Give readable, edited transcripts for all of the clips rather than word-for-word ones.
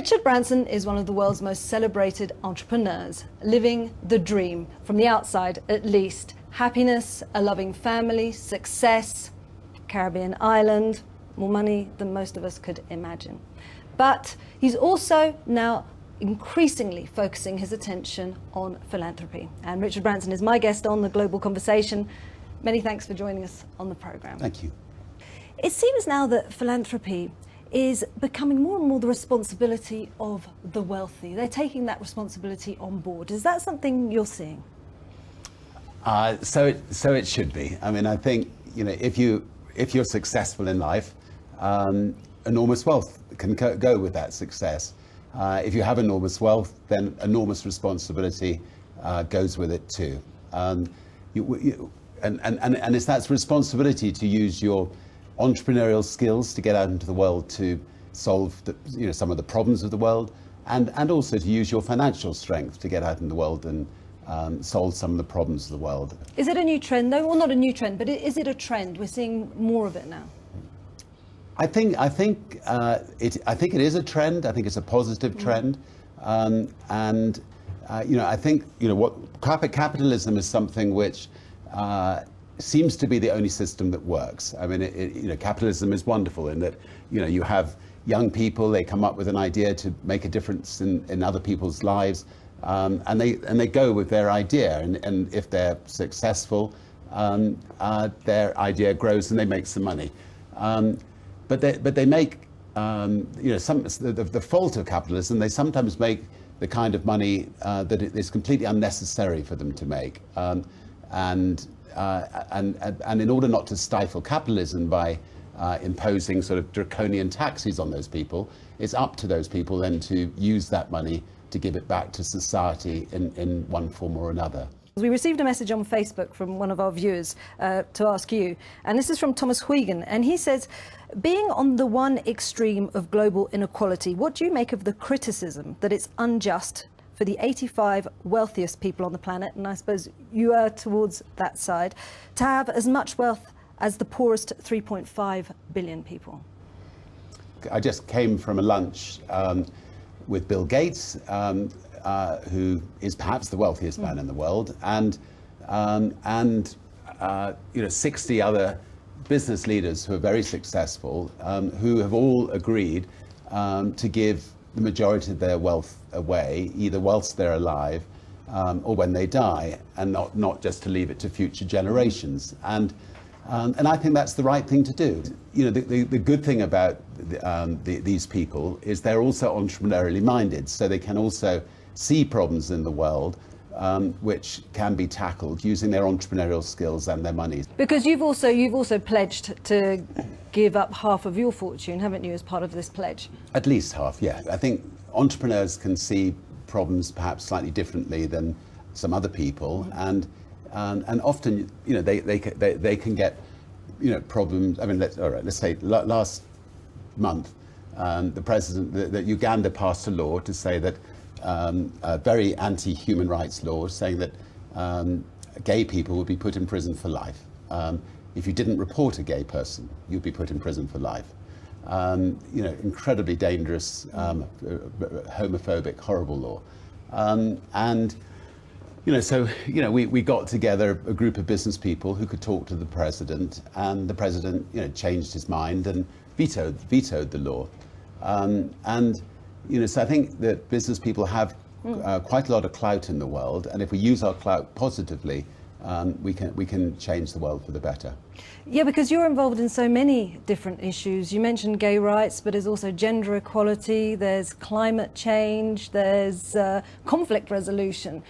Richard Branson is one of the world's most celebrated entrepreneurs, living the dream, from the outside at least. Happiness, a loving family, success, Caribbean island, more money than most of us could imagine. But he's also now increasingly focusing his attention on philanthropy. And Richard Branson is my guest on The Global Conversation. Many thanks for joining us on the programme. Thank you. It seems now that philanthropy is becoming more and more the responsibility of the wealthy. They're taking that responsibility on board. Is that something you're seeing? So it should be. I mean, I think, you know, if you're successful in life, enormous wealth can go with that success. If you have enormous wealth, then enormous responsibility goes with it too. And it's that responsibility to use your entrepreneurial skills to get out into the world to solve some of the problems of the world, and also to use your financial strength to get out in the world and solve some of the problems of the world. Is it a new trend though? Well, not a new trend, but is it a trend? We're seeing more of it now. I think it is a trend. I think it's a positive trend, I think what capitalism is something which seems to be the only system that works. I mean, capitalism is wonderful in that you have young people, they come up with an idea to make a difference in other people's lives, and they go with their idea, and if they're successful, their idea grows and they make some money. But they make the fault of capitalism. They sometimes make the kind of money that is completely unnecessary for them to make, and in order not to stifle capitalism by imposing sort of draconian taxes on those people, it's up to those people then to use that money to give it back to society in one form or another. We received a message on Facebook from one of our viewers to ask you, and this is from Thomas Huygen, and he says, being on the one extreme of global inequality, what do you make of the criticism that it's unjust for the 85 wealthiest people on the planet, and I suppose you are towards that side, to have as much wealth as the poorest 3.5 billion people? I just came from a lunch with Bill Gates, who is perhaps the wealthiest man in the world, and 60 other business leaders who are very successful, who have all agreed to give the majority of their wealth away, either whilst they're alive or when they die, and not just to leave it to future generations. And I think that's the right thing to do. The good thing about these people is they're also entrepreneurially minded, so they can also see problems in the world which can be tackled using their entrepreneurial skills and their money. Because you've also pledged to give up half of your fortune, haven't you, as part of this pledge? At least half, yeah. I think entrepreneurs can see problems perhaps slightly differently than some other people, and often they can get problems. I mean, let's say last month the president, that Uganda passed a law to say that a very anti-human rights law saying that gay people would be put in prison for life. If you didn't report a gay person, you'd be put in prison for life. Incredibly dangerous, homophobic, horrible law. We got together a group of business people who could talk to the president, and the president, changed his mind and vetoed the law. So I think that business people have quite a lot of clout in the world, and if we use our clout positively, we can change the world for the better. Yeah, because you're involved in so many different issues. You mentioned gay rights, but there's also gender equality, there's climate change, there's conflict resolution.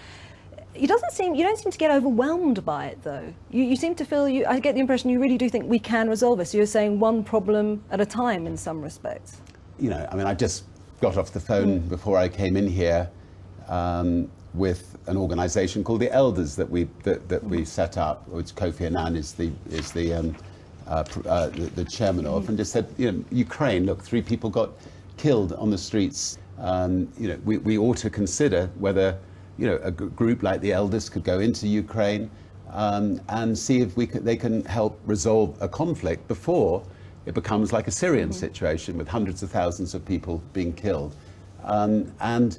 You don't seem to get overwhelmed by it, though. You seem to feel, I get the impression you really do think we can resolve it. So you're saying one problem at a time in some respects. I just got off the phone before I came in here with an organisation called the Elders that we set up, which Kofi Annan is the chairman of, and just said, Ukraine, look, 3 people got killed on the streets. We ought to consider whether a group like the Elders could go into Ukraine and see if they can help resolve a conflict before it becomes like a Syrian situation with hundreds of thousands of people being killed. And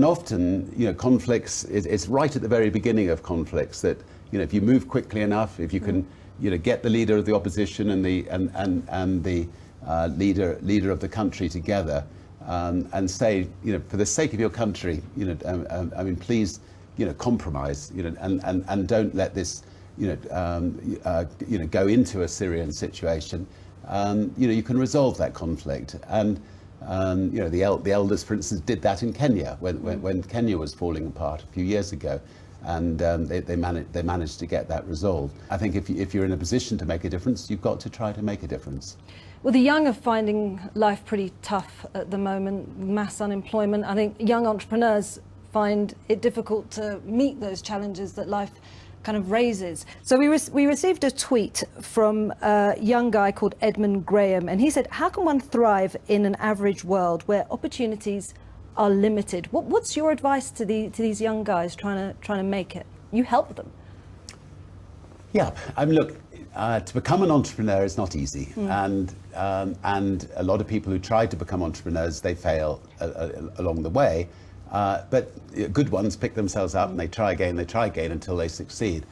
often, conflicts, it's right at the very beginning of conflicts that, if you move quickly enough, if you can, get the leader of the opposition and the leader of the country together, and say, for the sake of your country, please, compromise, and don't let this, go into a Syrian situation. You can resolve that conflict. And the elders, for instance, did that in Kenya when Kenya was falling apart a few years ago, and they managed to get that resolved. I think if you're in a position to make a difference, you've got to try to make a difference. Well, the young are finding life pretty tough at the moment, mass unemployment. I think young entrepreneurs find it difficult to meet those challenges that life kind of raises. So we received a tweet from a young guy called Edmund Graham, and he said, how can one thrive in an average world where opportunities are limited? What's your advice to these young guys trying to make it? You help them. Yeah, look, to become an entrepreneur is not easy, and a lot of people who try to become entrepreneurs, they fail along the way. But good ones pick themselves up and they try again until they succeed.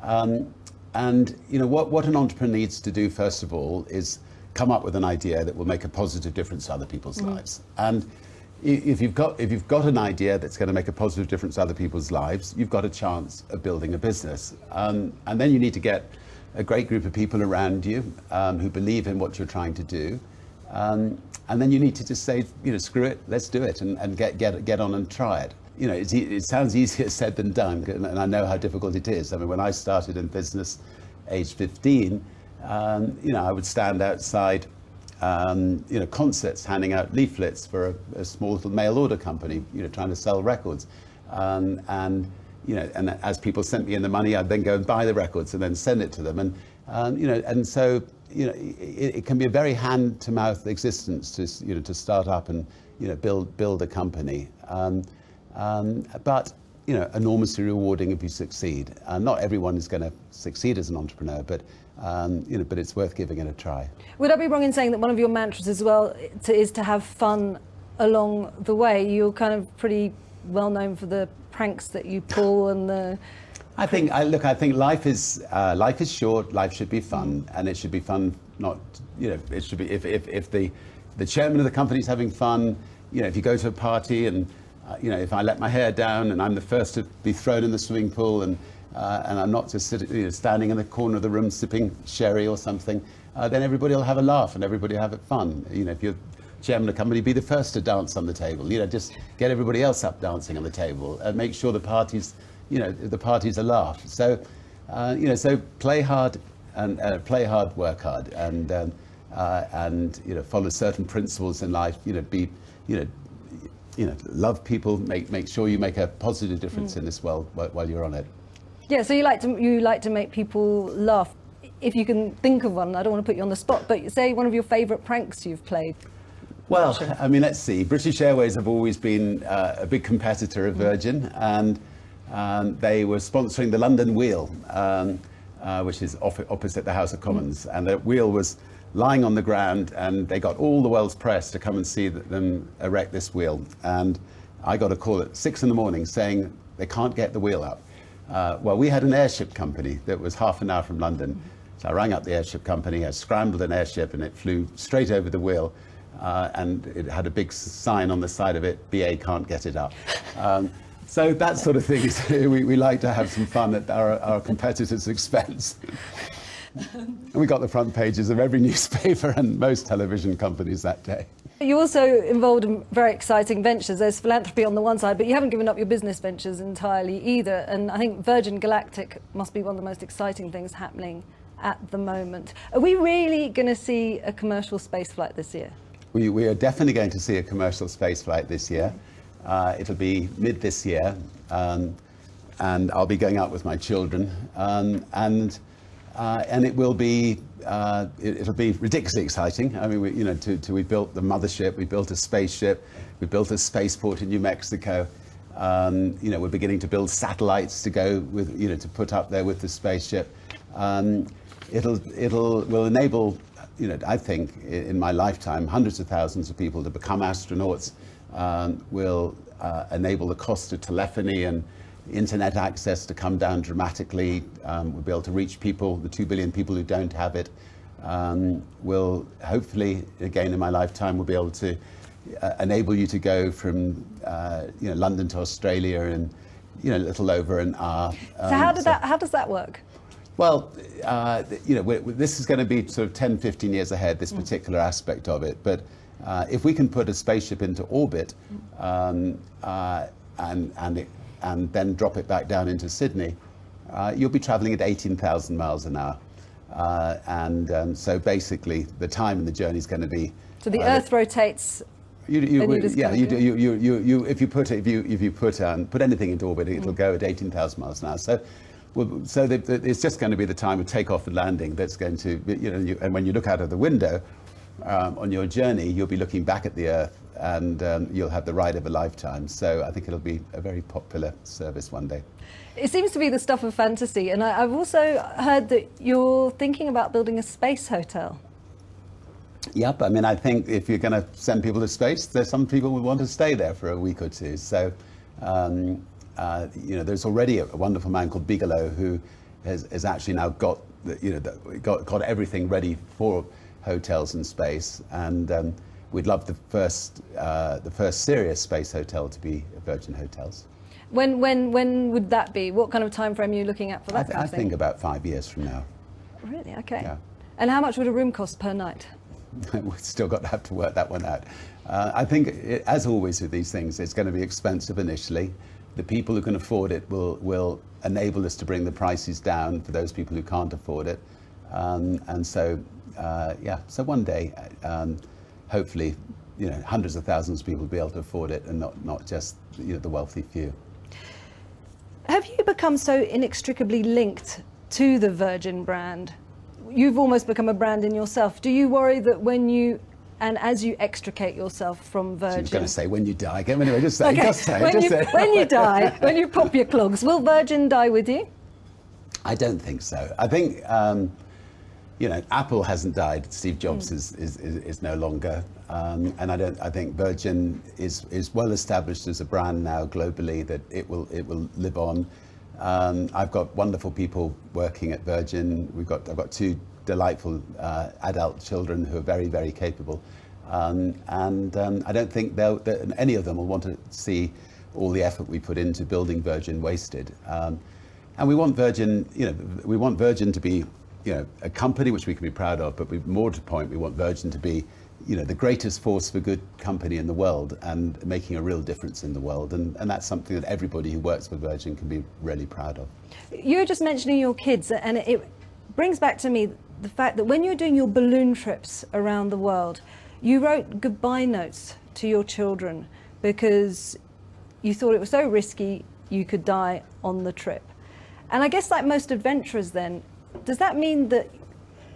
And what an entrepreneur needs to do, first of all, is come up with an idea that will make a positive difference to other people's lives. And if you've got an idea that's going to make a positive difference to other people's lives, you've got a chance of building a business. And then you need to get a great group of people around you who believe in what you're trying to do. And then you need to just say, screw it, let's do it, and get on and try it. It sounds easier said than done, and I know how difficult it is. I mean, when I started in business, age 15, I would stand outside, concerts, handing out leaflets for a small little mail order company, trying to sell records, and as people sent me in the money, I'd then go and buy the records and then send it to them, and so. It can be a very hand-to-mouth existence to start up and build a company, but enormously rewarding if you succeed. Not everyone is going to succeed as an entrepreneur, but it's worth giving it a try. Would I be wrong in saying that one of your mantras as well is to have fun along the way? You're kind of pretty well known for the pranks that you pull and the. I think life is short. Life should be fun, and it should be fun. It should be if the chairman of the company is having fun. If you go to a party and if I let my hair down and I'm the first to be thrown in the swimming pool and I'm not just standing in the corner of the room sipping sherry or something, then everybody will have a laugh and everybody will have it fun. If you're chairman of the company, be the first to dance on the table. Just get everybody else up dancing on the table and make sure the party's a laugh. So, so play hard and work hard, and follow certain principles in life. Love people. Make sure you make a positive difference in this world while you're on it. Yeah. So you like to make people laugh. If you can think of one, I don't want to put you on the spot, but say one of your favourite pranks you've played. Well, let's see. British Airways have always been a big competitor of Virgin, and they were sponsoring the London Wheel, which is opposite the House of Commons, and the wheel was lying on the ground, and they got all the world's press to come and see them erect this wheel. And I got a call at 6 in the morning saying they can't get the wheel up. Well, we had an airship company that was half an hour from London, so I rang up the airship company, I scrambled an airship, and it flew straight over the wheel, and it had a big sign on the side of it, BA can't get it up. So that sort of thing, we like to have some fun at our competitors' expense. And we got the front pages of every newspaper and most television companies that day. You're also involved in very exciting ventures. There's philanthropy on the one side, but you haven't given up your business ventures entirely either. And I think Virgin Galactic must be one of the most exciting things happening at the moment. Are we really going to see a commercial spaceflight this year? We are definitely going to see a commercial spaceflight this year. It'll be mid this year, and I'll be going out with my children, and it will be it'll be ridiculously exciting. I mean, we built the mothership, we built a spaceship, we built a spaceport in New Mexico. We're beginning to build satellites to go with, to put up there with the spaceship. Will enable, I think, in my lifetime, hundreds of thousands of people to become astronauts, will enable the cost of telephony and internet access to come down dramatically. We'll be able to reach people, the 2 billion people who don't have it. Will hopefully, again in my lifetime, will be able to enable you to go from London to Australia in a little over an hour. So how does that work? Well, this is going to be sort of 10, 15 years ahead, this particular aspect of it. But if we can put a spaceship into orbit and then drop it back down into Sydney, you'll be traveling at 18,000 miles an hour. So basically, the time in the journey is going to be. So the Earth rotates. If you put anything into orbit, it'll go at 18,000 miles an hour. So it's just going to be the time of takeoff and landing that's going to, and when you look out of the window on your journey, you'll be looking back at the Earth, and you'll have the ride of a lifetime. So I think it'll be a very popular service one day. It seems to be the stuff of fantasy, and I've also heard that you're thinking about building a space hotel. Yep, I mean, I think if you're going to send people to space, there's some people who want to stay there for a week or two. So, there's already a wonderful man called Bigelow who has actually now got everything ready for hotels in space, and we'd love the first serious space hotel to be Virgin Hotels. When would that be? What kind of time frame are you looking at for that? I think about 5 years from now. Really? Okay. Yeah. And how much would a room cost per night? We've still got to have to work that one out. I think, as always with these things, it's going to be expensive initially. The people who can afford it will enable us to bring the prices down for those people who can't afford it. So one day, hopefully, hundreds of thousands of people will be able to afford it, and not just the wealthy few. Have you become so inextricably linked to the Virgin brand? You've almost become a brand in yourself. Do you worry that as you extricate yourself from Virgin... So you're going to say when you die again? Anyway, just say, okay. just say. When you die, when you pop your clogs, will Virgin die with you? I don't think so. I think, Apple hasn't died. Steve Jobs is no longer. And I think Virgin is well established as a brand now globally, that it will live on. I've got wonderful people working at Virgin. I've got two delightful adult children who are very, very capable. I don't think any of them will want to see all the effort we put into building Virgin wasted. And we want Virgin, to be, a company which we can be proud of, but more to the point, we want Virgin to be, the greatest force for good company in the world and making a real difference in the world. And that's something that everybody who works for Virgin can be really proud of. You were just mentioning your kids, and it brings back to me the fact that when you're doing your balloon trips around the world, you wrote goodbye notes to your children because you thought it was so risky you could die on the trip. And I guess like most adventurers then, does that mean that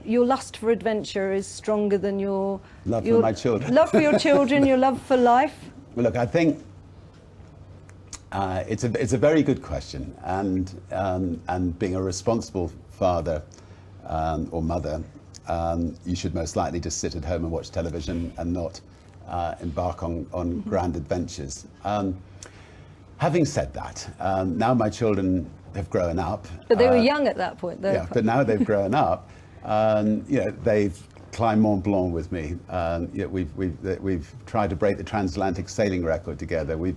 your lust for adventure is stronger than your love for my children? Love for your children, your love for life? Well, look, I think it's a very good question, and being a responsible father or mother, you should most likely just sit at home and watch television and not embark on grand adventures. Having said that, now my children have grown up. But they were young at that point, though. Yeah, but now they've grown up. They've climbed Mont Blanc with me. We've tried to break the transatlantic sailing record together. We've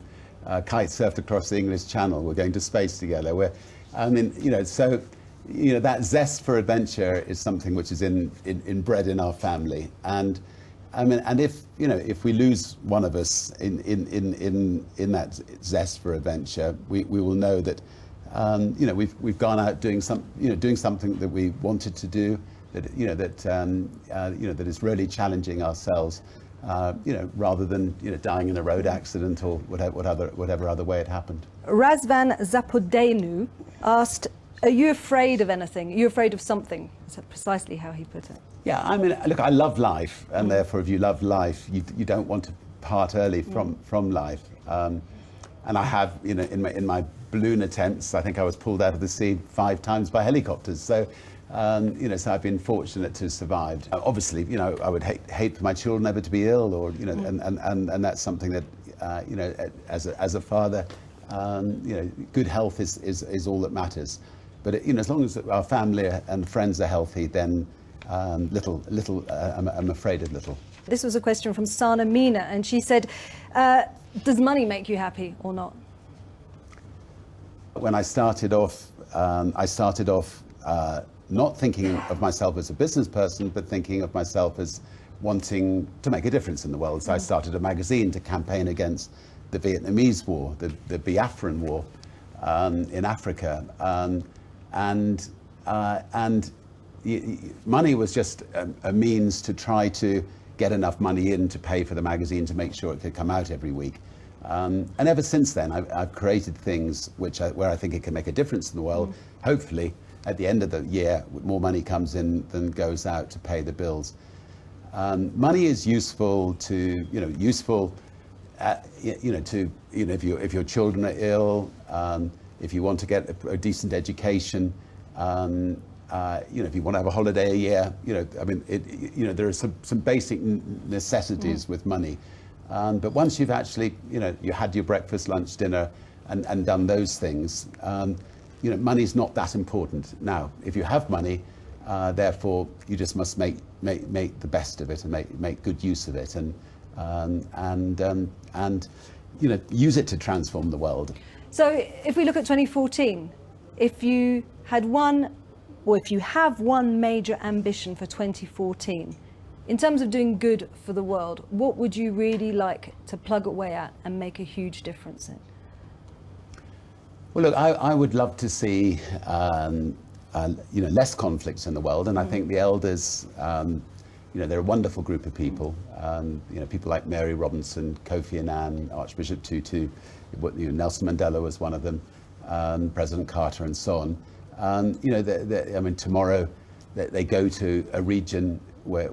kite surfed across the English Channel. We're going to space together. That zest for adventure is something which is inbred in our family. And if we lose one of us in that zest for adventure, we will know that we've gone out doing something that we wanted to do, that is really challenging ourselves, rather than dying in a road accident or whatever other way it happened. Razvan Zapodenu asked, "Are you afraid of anything? Are you afraid of something?" That's precisely how he put it. Yeah, I mean, look, I love life, and therefore, if you love life, you don't want to part early from life. And I have, in my balloon attempts, I think I was pulled out of the sea 5 times by helicopters. So, so I've been fortunate to have survived. Obviously, I would hate for my children ever to be ill, or and that's something that you know, as a father, you know, good health is all that matters. But you know, as long as our family and friends are healthy, then I'm afraid of little. This was a question from Sana Mina, and she said, does money make you happy or not? When I started off, not thinking of myself as a business person, but thinking of myself as wanting to make a difference in the world. So I started a magazine to campaign against the Vietnamese War, the Biafran War in Africa, and money was just a means to try to get enough money in to pay for the magazine to make sure it could come out every week. And ever since then, I've created things where I think it can make a difference in the world. Hopefully, at the end of the year, more money comes in than goes out to pay the bills. Money is useful to, if your children are ill, if you want to get a decent education, if you want to have a holiday a year, there are some basic necessities with money. But once you've actually, you had your breakfast, lunch, dinner, and done those things, money's not that important. Now, if you have money, therefore you just must make the best of it and make good use of it, and use it to transform the world. So, if we look at 2014, if you had if you have one major ambition for 2014, in terms of doing good for the world, what would you really like to plug away at and make a huge difference in? Well, look, I would love to see less conflicts in the world, and I think the elders, they're a wonderful group of people. People like Mary Robinson, Kofi Annan, Archbishop Tutu, Nelson Mandela was one of them, President Carter, and so on. Tomorrow they go to a region where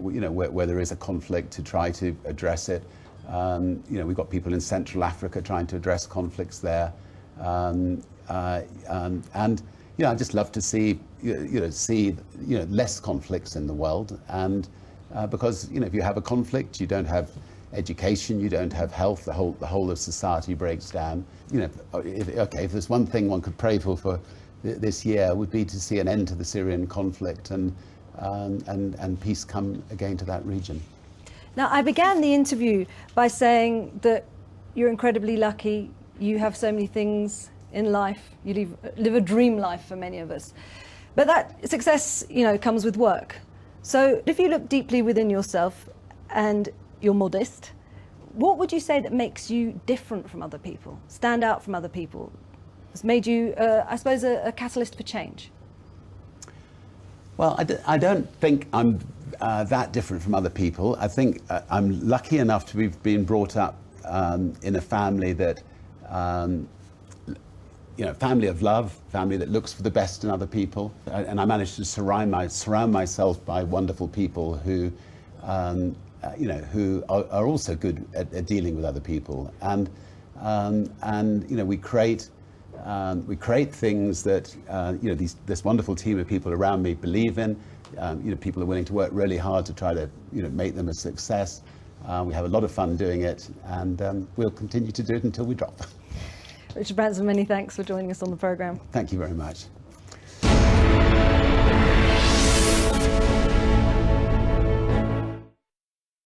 there is a conflict to try to address it. We've got people in Central Africa trying to address conflicts there. I'd just love to see less conflicts in the world, and because if you have a conflict, you don't have education, you don't have health, the whole of society breaks down. If there's one thing one could pray for this year, would be to see an end to the Syrian conflict and peace come again to that region. Now, I began the interview by saying that you're incredibly lucky. You have so many things in life. You live a dream life for many of us. But that success, comes with work. So if you look deeply within yourself and you're modest, what would you say that makes you different from other people, stand out from other people, has made you, I suppose, a catalyst for change? Well, I don't think I'm that different from other people. I think I'm lucky enough to have been brought up in a family that, family of love, family that looks for the best in other people. And I managed to surround myself by wonderful people who, who are also good at dealing with other people. And we create things that this wonderful team of people around me believe in. People are willing to work really hard to try to make them a success. We have a lot of fun doing it, and we'll continue to do it until we drop. Richard Branson, many thanks for joining us on the programme. Thank you very much.